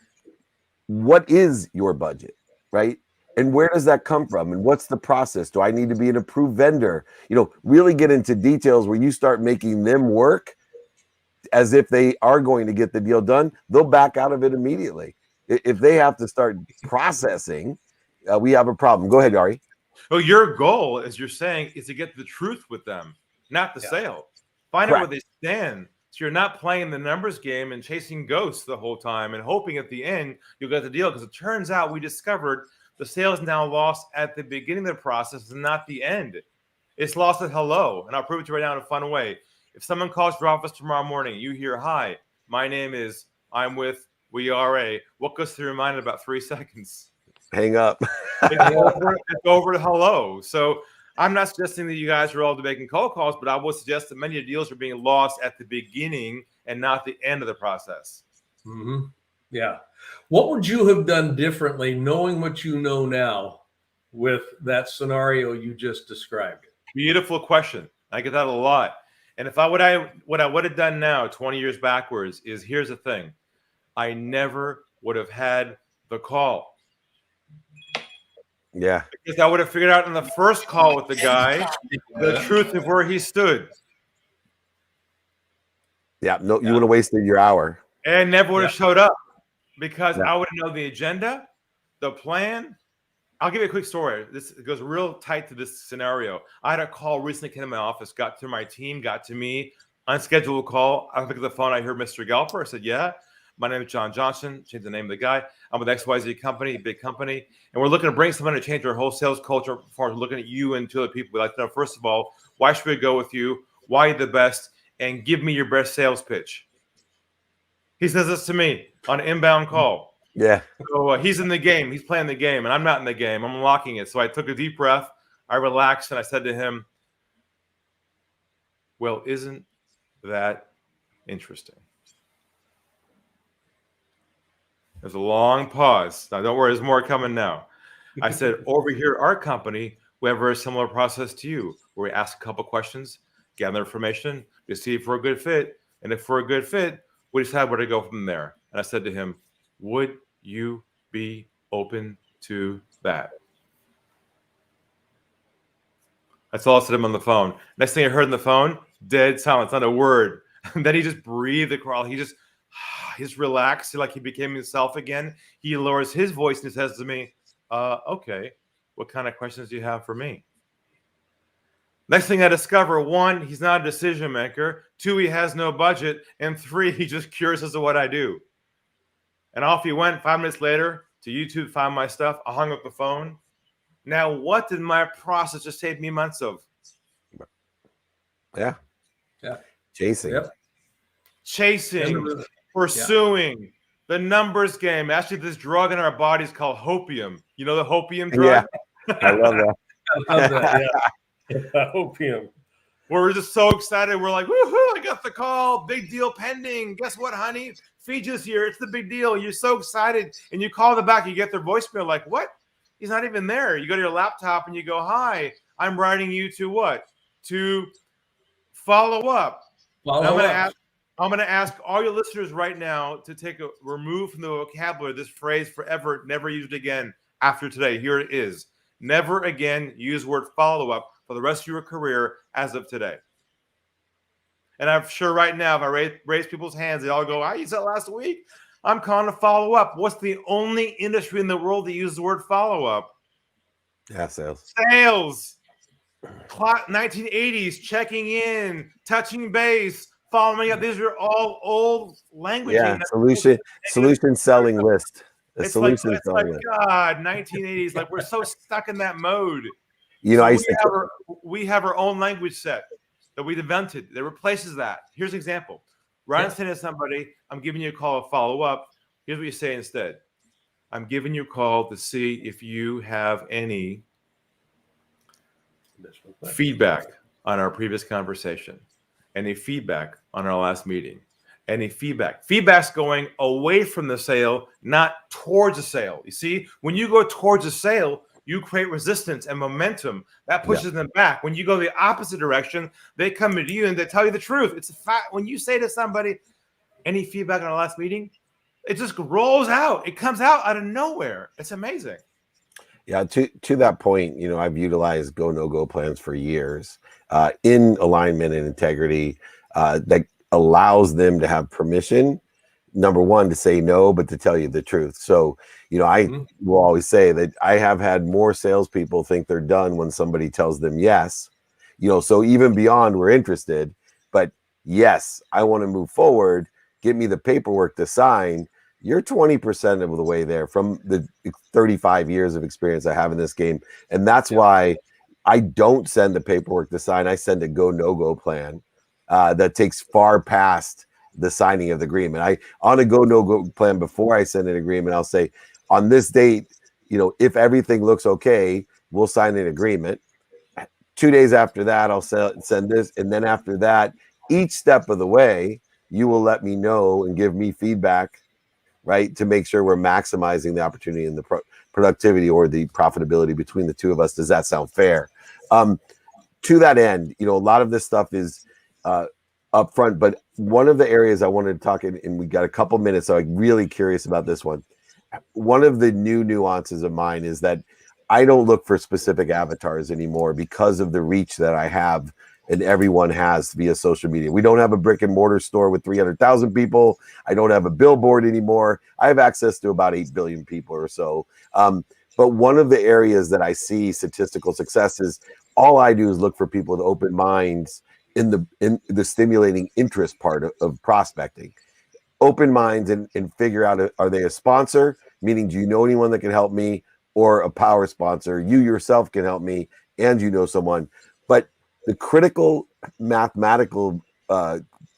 what is your budget, right? And where does that come from? And what's the process? Do I need to be an approved vendor? Really get into details where you start making them work as if they are going to get the deal done. They'll back out of it immediately. If they have to start processing, we have a problem. Go ahead, Ari. Well, your goal, as you're saying, is to get the truth with them, not the sale. Find out where they stand. So you're not playing the numbers game and chasing ghosts the whole time and hoping at the end you'll get the deal. Because it turns out we discovered the sale is now lost at the beginning of the process and not the end. It's lost at hello. And I'll prove it to you right now in a fun way. If someone calls your office tomorrow morning, you hear, "Hi, my name is, I'm with, we are a," what goes through your mind in about 3 seconds? Hang up. It's over to hello. So I'm not suggesting that you guys are all making cold calls, but I will suggest that many deals are being lost at the beginning and not the end of the process. Mm-hmm. Yeah. What would you have done differently, knowing what you know now, with that scenario you just described? Beautiful question. I get that a lot. And if what I would have done now, 20 years backwards, is here's the thing. I never would have had the call. Yeah. Because I would have figured out in the first call with the guy the truth of where he stood. Yeah. No, you would have wasted your hour. And never would have showed up because I would have known the agenda, the plan. I'll give you a quick story. This goes real tight to this scenario. I had a call recently, came to my office, got to my team, got to me, unscheduled call. I picked up the phone. I heard Mr. Galperr. I said, yeah, my name is John Johnson. Changed the name of the guy. I'm with XYZ company, big company. And we're looking to bring someone to change our whole sales culture. Before looking at you and two other people, we'd like to know, first of all, why should we go with you? Why are you the best? And give me your best sales pitch. He says this to me on an inbound call. Yeah. So he's in the game. He's playing the game, and I'm not in the game. I'm unlocking it. So I took a deep breath. I relaxed, and I said to him, well, isn't that interesting? There's a long pause. Now, don't worry. There's more coming now. I said, over here at our company, we have a very similar process to you, where we ask a couple questions, gather information, to see if we're a good fit. And if we're a good fit, we decide where to go from there. And I said to him, would you be open to that? That's all I said to him on the phone. Next thing I heard on the phone, dead silence, not a word. And then he just breathed the crawl. He just relaxed, like he became himself again. He lowers his voice and he says to me, okay, what kind of questions do you have for me? Next thing I discover, 1, he's not a decision maker. 2, he has no budget. And 3, he's just curious as to what I do. And off he went. 5 minutes later to YouTube, find my stuff. I hung up the phone. Now, what did my process just save me months of? Yeah. Yeah. Chasing. Yep. Chasing, pursuing, the numbers game. Actually, this drug in our bodies called hopium. You know the hopium drug? Yeah. I love that. I love that. Yeah. Opium. We're just so excited. We're like, woohoo, I got the call. Big deal pending. Guess what, honey? Fiji's here. It's the big deal. You're so excited. And you call the back. You get their voicemail like, what? He's not even there. You go to your laptop and you go, hi, I'm writing you to what? To follow up. I'm going to ask all your listeners right now to remove from the vocabulary this phrase forever, never use it again after today. Here it is. Never again use the word follow-up for the rest of your career as of today. And I'm sure right now, if I raise people's hands, they all go, I used that last week. I'm calling to follow up. What's the only industry in the world that uses the word follow-up? Yeah, sales. Sales. 1980s, checking in, touching base, following up. These are all old language. Yeah, solution selling list. It's like God, 1980s. Like we're so stuck in that mode. You know, we have our own language set that we invented that replaces that. Here's an example. Rather than saying to somebody, I'm giving you a call to follow up, here's what you say instead. I'm giving you a call to see if you have any feedback on our previous conversation, any feedback on our last meeting, any feedback. Feedback's going away from the sale, not towards the sale. You see, when you go towards the sale, you create resistance and momentum that pushes them back. When you go the opposite direction, they come to you and they tell you the truth. It's a fact. When you say to somebody, any feedback on our last meeting, it just rolls out. It comes out of nowhere. It's amazing. Yeah, to that point, you know, I've utilized go, no-go plans for years in alignment and integrity that allows them to have permission, number one, to say no, but to tell you the truth. So, you know, I will always say that I have had more salespeople think they're done when somebody tells them yes, you know, so even beyond we're interested, but yes, I want to move forward, get me the paperwork to sign. You're 20% of the way there from the 35 years of experience I have in this game. And that's why I don't send the paperwork to sign. I send a go, no-go plan that takes far past the signing of the agreement. On a go, no-go plan, before I send an agreement, I'll say on this date, you know, if everything looks okay, we'll sign an agreement. 2 days after that, I'll send this. And then after that, each step of the way, you will let me know and give me feedback, right, to make sure we're maximizing the opportunity and the productivity or the profitability between the two of us. Does that sound fair? to that end, a lot of this stuff is up front, but one of the areas I wanted to talk in, and we got a couple minutes, so I'm really curious about this one. One of the new nuances of mine is that I don't look for specific avatars anymore because of the reach that I have and everyone has via social media. We don't have a brick and mortar store with 300,000 people. I don't have a billboard anymore. I have access to about 8 billion people or so. But one of the areas that I see statistical success is all I do is look for people with open minds in the stimulating interest part of prospecting. Open minds and figure out, are they a sponsor? Meaning, do you know anyone that can help me? Or a power sponsor? You yourself can help me and you know someone. But the critical mathematical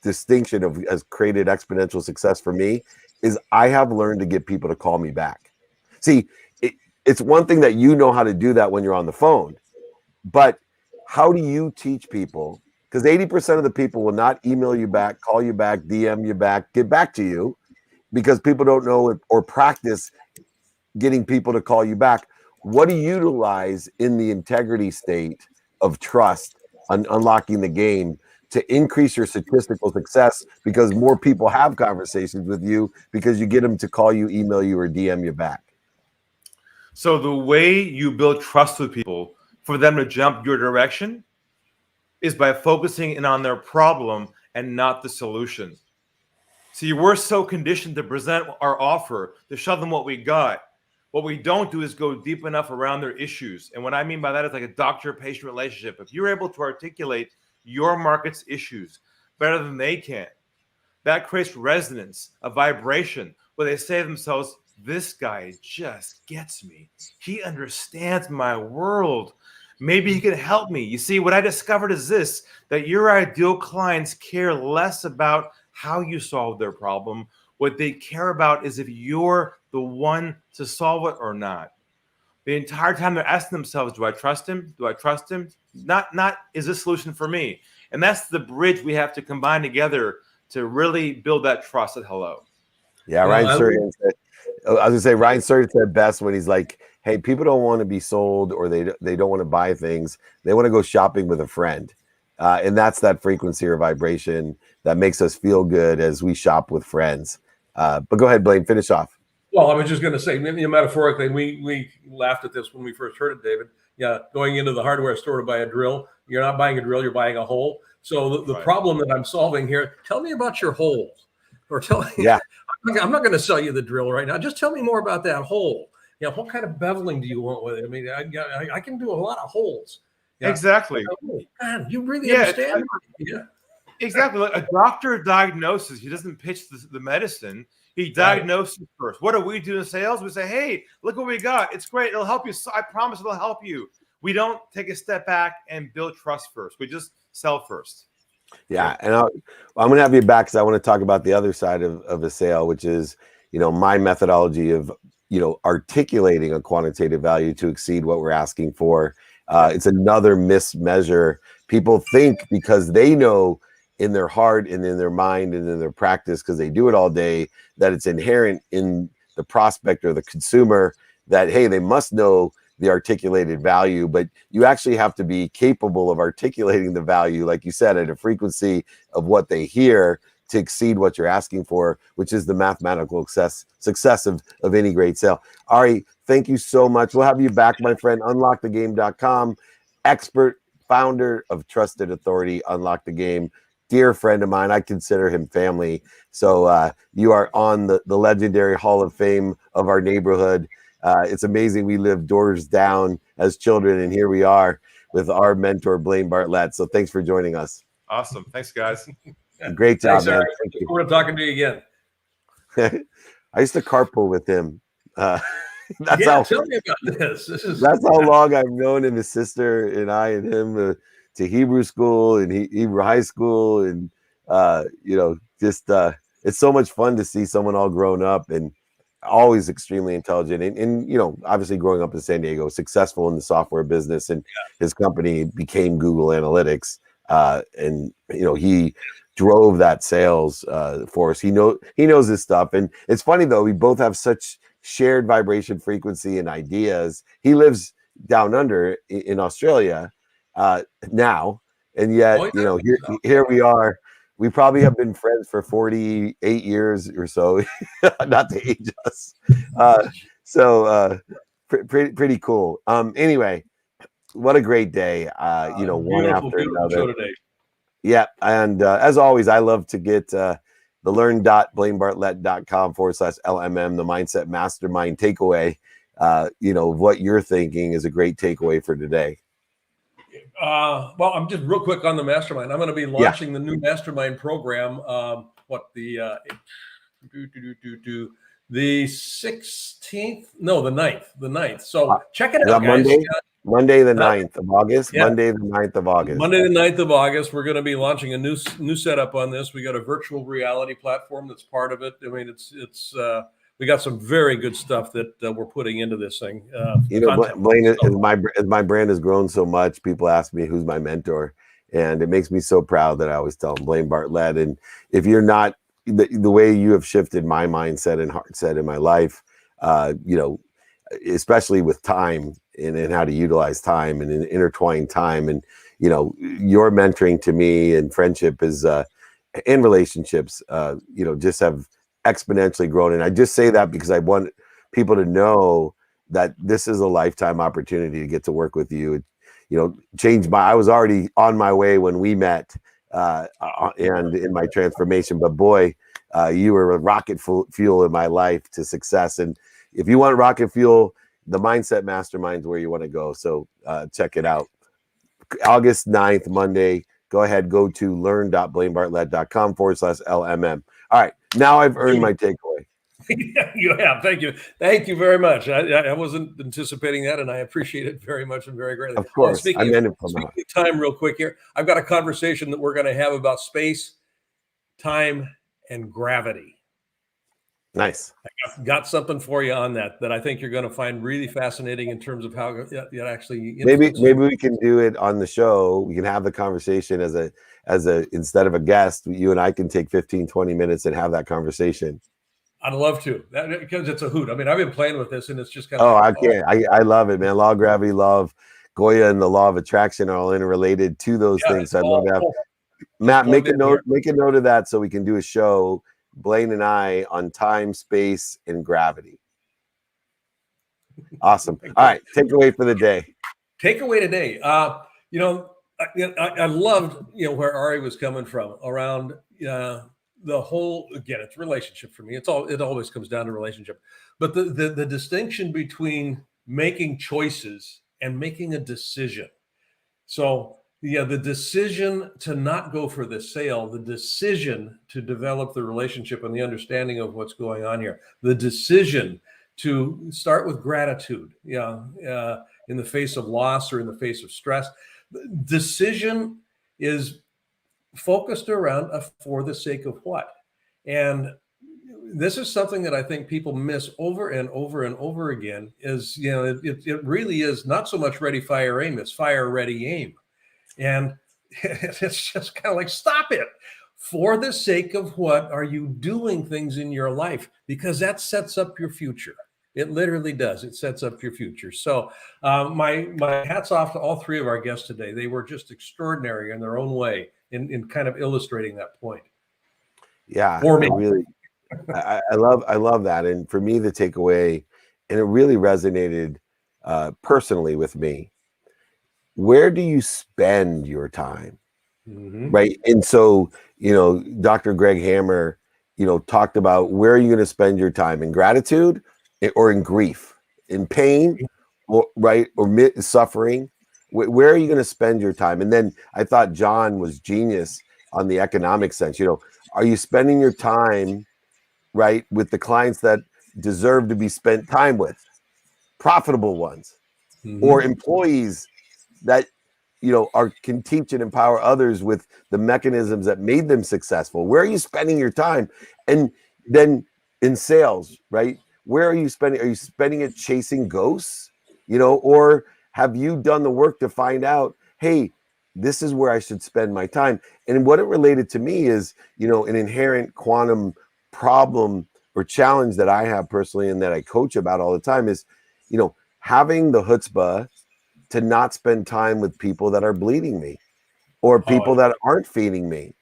distinction has created exponential success for me is I have learned to get people to call me back. See, it's one thing that you know how to do that when you're on the phone, but how do you teach people? Because 80% of the people will not email you back, call you back, DM you back, get back to you, because people don't know it or practice getting people to call you back. What do you utilize in the integrity state of trust on unlocking the game to increase your statistical success, because more people have conversations with you because you get them to call you, email you, or DM you back? So the way you build trust with people for them to jump your direction is by focusing in on their problem and not the solution. See, we're so conditioned to present our offer, to show them what we got. What we don't do is go deep enough around their issues. And what I mean by that is like a doctor-patient relationship. If you're able to articulate your market's issues better than they can, that creates resonance, a vibration, where they say to themselves, this guy just gets me. He understands my world. Maybe he can help me. You see, what I discovered is this, that your ideal clients care less about how you solve their problem. What they care about is if you're the one to solve it or not. The entire time they're asking themselves, do I trust him? Do I trust him? Not is this solution for me? And that's the bridge we have to combine together to really build that trust at hello. Yeah, Ryan Sertan said, I was gonna say Ryan Sertan said best when he's like, hey, people don't want to be sold, or they don't want to buy things. They want to go shopping with a friend. And that's that frequency or vibration that makes us feel good as we shop with friends. But go ahead, Blaine, finish off. Well, I was just going to say, metaphorically, we laughed at this when we first heard it, David. Yeah, going into the hardware store to buy a drill. You're not buying a drill, you're buying a hole. So the problem that I'm solving here, tell me about your holes. Or tell me, yeah. I'm not going to sell you the drill right now. Just tell me more about that hole. Yeah, what kind of beveling do you want with it? I mean, I can do a lot of holes. Yeah. Exactly. Man, you really understand. Yeah. Exactly. Like a doctor diagnoses. He doesn't pitch the medicine. He diagnoses first. What do we do in sales? We say, hey, look what we got. It's great. It'll help you. I promise it'll help you. We don't take a step back and build trust first. We just sell first. Yeah. And I'm going to have you back because I want to talk about the other side of a sale, which is, my methodology of, articulating a quantitative value to exceed what we're asking for. It's another mismeasure. People think because they know in their heart and in their mind and in their practice, because they do it all day, that it's inherent in the prospect or the consumer that, hey, they must know the articulated value, but you actually have to be capable of articulating the value, like you said, at a frequency of what they hear to exceed what you're asking for, which is the mathematical success of any great sale. Ari, thank you so much. We'll have you back, my friend. Unlockthegame.com, expert, founder of Trusted Authority, Unlock the Game. Dear friend of mine, I consider him family. So you are on the legendary Hall of Fame of our neighborhood. It's amazing. We lived doors down as children, and here we are with our mentor, Blaine Bartlett. So thanks for joining us. Awesome. Thanks, guys. Great job, man. Thank you. We're talking to you again. I used to carpool with him. Tell me about this. That's how long I've known him, his sister and I and him to Hebrew school and Hebrew high school. And, it's so much fun to see someone all grown up and always extremely intelligent. And obviously growing up in San Diego, successful in the software business, and his company became Google Analytics. He drove that sales for us. He knows his stuff. And it's funny though, we both have such shared vibration frequency and ideas. He lives down under in Australia. now, and yet here we are. We probably have been friends for 48 years or so, not to age us. Pretty cool. Anyway, what a great day. One after another. Yeah, and as always, I love to get the learn.blainebartlett.com/LMM, the Mindset Mastermind takeaway. What you're thinking is a great takeaway for today. Well, I'm just real quick on the mastermind. I'm going to be launching the new mastermind program. The 16th? No, the 9th. So check it out, guys. Monday the 9th of August. Yeah. Monday the 9th of August. Monday the 9th of August. We're going to be launching a new setup on this. We got a virtual reality platform that's part of it. I mean, it's we got some very good stuff that we're putting into this thing. Blaine, as my brand has grown so much, people ask me who's my mentor, and it makes me so proud that I always tell them Blaine Bartlett. And if you're not the way you have shifted my mindset and heart set in my life, especially with time and how to utilize time and intertwine time, and your mentoring to me and friendship is in relationships just have exponentially grown. And I just say that because I want people to know that this is a lifetime opportunity to get to work with you. I was already on my way when we met and in my transformation, but boy, you were a rocket fuel in my life to success. And if you want rocket fuel, the Mindset Mastermind is where you want to go. So check it out. August 9th, Monday. Go ahead, go to learn.blainebartlett.com/LMM. All right, now I've earned my takeaway. You have. Thank you. Thank you very much. I wasn't anticipating that, and I appreciate it very much and very greatly. Of course. Speaking of time real quick here, I've got a conversation that we're going to have about space, time, and gravity. Nice. I got something for you on that I think you're going to find really fascinating in terms of how it actually. Maybe we can do it on the show. We can have the conversation as a instead of a guest, you and I can take 15, 20 minutes and have that conversation. I'd love to, because it's a hoot. I mean, I've been playing with this, and it's just kind of. I love it, man. Law of gravity, love Goya, and the law of attraction are all interrelated to those things. So I'd love to have Matt make a note of that so we can do a show, Blaine and I, on time, space, and gravity. Awesome. All right, takeaway for the day. Takeaway today. I loved where Ari was coming from around the whole, again, it's relationship for me. It always comes down to relationship. But the distinction between making choices and making a decision. So the decision to not go for the sale, the decision to develop the relationship and the understanding of what's going on here, the decision to start with gratitude, in the face of loss or in the face of stress. The decision is focused around for the sake of what? And this is something that I think people miss over and over and over again is, it really is not so much ready, fire, aim. It's fire, ready, aim. And it's just kind of like, stop it. For the sake of what are you doing things in your life? Because that sets up your future. It literally does. It sets up your future. So my hats off to all three of our guests today. They were just extraordinary in their own way in kind of illustrating that point. Yeah, I love that. And for me, the takeaway, and it really resonated personally with me. Where do you spend your time? Mm-hmm. Right. And so, Dr. Greg Hammer, talked about where are you going to spend your time, in gratitude or in grief, in pain, or suffering? Where are you going to spend your time? And then I thought John was genius on the economic sense. Are you spending your time with the clients that deserve to be spent time with, profitable ones, mm-hmm. or employees that can teach and empower others with the mechanisms that made them successful? Where are you spending your time? And then in sales, right? Where are you spending? Are you spending it chasing ghosts? Or have you done the work to find out, hey, this is where I should spend my time? And what it related to me is, an inherent quantum problem or challenge that I have personally and that I coach about all the time is, having the chutzpah to not spend time with people that are bleeding me or people that aren't feeding me.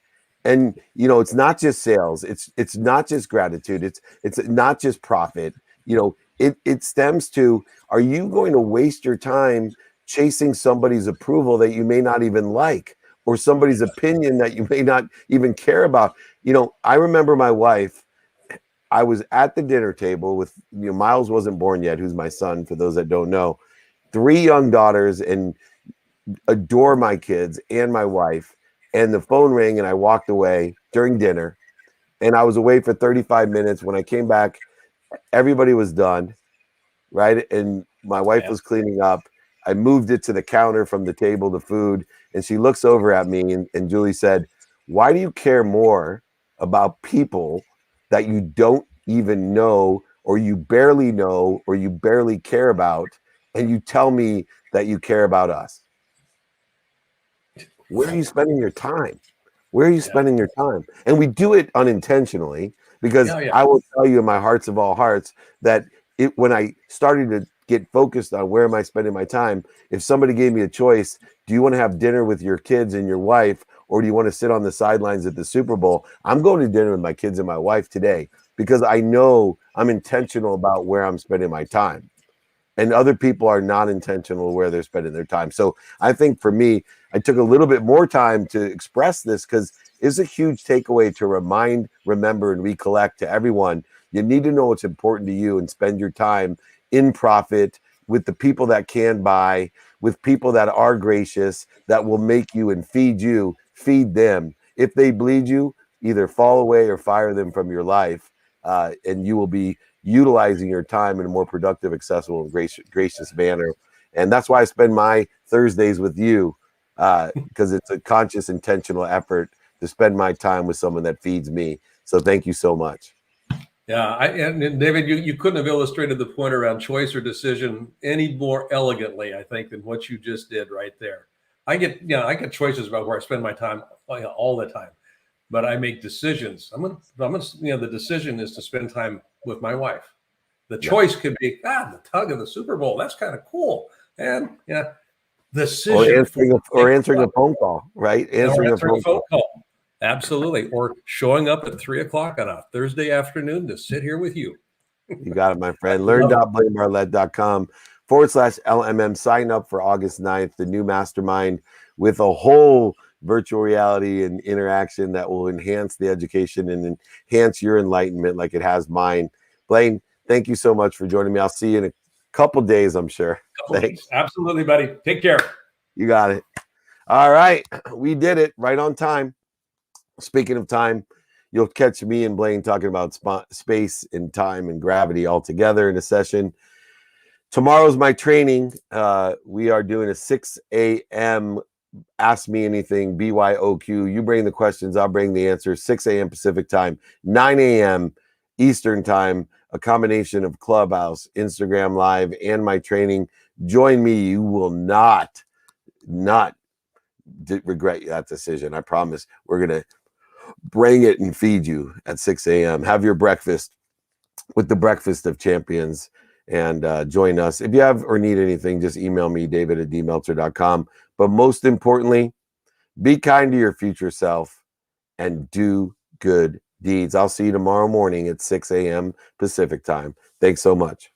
And it's not just sales, it's not just gratitude, it's not just profit. It stems to, are you going to waste your time chasing somebody's approval that you may not even like, or somebody's opinion that you may not even care about? I remember my wife, I was at the dinner table with, Miles wasn't born yet, who's my son, for those that don't know, 3 young daughters, and adore my kids and my wife. And the phone rang and I walked away during dinner, and I was away for 35 minutes. When I came back, everybody was done, right? And my wife was cleaning up. I moved it to the counter from the table, the food, and she looks over at me and Julie said, "Why do you care more about people that you don't even know, or you barely know, or you barely care about, and you tell me that you care about us? Where are you spending your time? Where are you spending your time?" And we do it unintentionally, because I will tell you in my hearts of all hearts that when I started to get focused on where am I spending my time, if somebody gave me a choice, do you want to have dinner with your kids and your wife, or do you want to sit on the sidelines at the Super Bowl? I'm going to dinner with my kids and my wife today, because I know I'm intentional about where I'm spending my time. And other people are not intentional where they're spending their time. So I think for me, I took a little bit more time to express this, because it's a huge takeaway to remind, remember, and recollect to everyone. You need to know what's important to you and spend your time in profit with the people that can buy, with people that are gracious, that will make you and feed you, feed them. If they bleed you, either fall away or fire them from your life, and you will be utilizing your time in a more productive, accessible, and gracious manner. And that's why I spend my Thursdays with you, because it's a conscious, intentional effort to spend my time with someone that feeds me. So thank you so much. Yeah, and David, you couldn't have illustrated the point around choice or decision any more elegantly, I think, than what you just did right there. I get choices about where I spend my time all the time, but I make decisions. The decision is to spend time with my wife. The choice could be, the tug of the Super Bowl. That's kind of cool. And decision or answering a phone call, right? Answering a phone call. Absolutely. Or showing up at 3:00 on a Thursday afternoon to sit here with you. You got it, my friend. Learn.blainebarlett.com/LMM. Sign up for August 9th, the new mastermind with a whole virtual reality and interaction that will enhance the education and enhance your enlightenment like it has mine. Blaine, thank you so much for joining me. I'll see you in a couple days, I'm sure. Thanks. Absolutely, buddy. Take care. You got it. All right. We did it right on time. Speaking of time, you'll catch me and Blaine talking about space and time and gravity all together in a session. Tomorrow's my training. We are doing a 6 a.m. Ask Me Anything, BYOQ. You bring the questions, I'll bring the answers. 6 a.m. Pacific time, 9 a.m. Eastern time, a combination of Clubhouse, Instagram Live, and my training. Join me. You will not regret that decision. I promise. We're going to bring it and feed you at 6 a.m. Have your breakfast with the Breakfast of Champions and join us. If you have or need anything, just email me, david@dmeltzer.com. But most importantly, be kind to your future self and do good deeds. I'll see you tomorrow morning at 6 a.m. Pacific time. Thanks so much.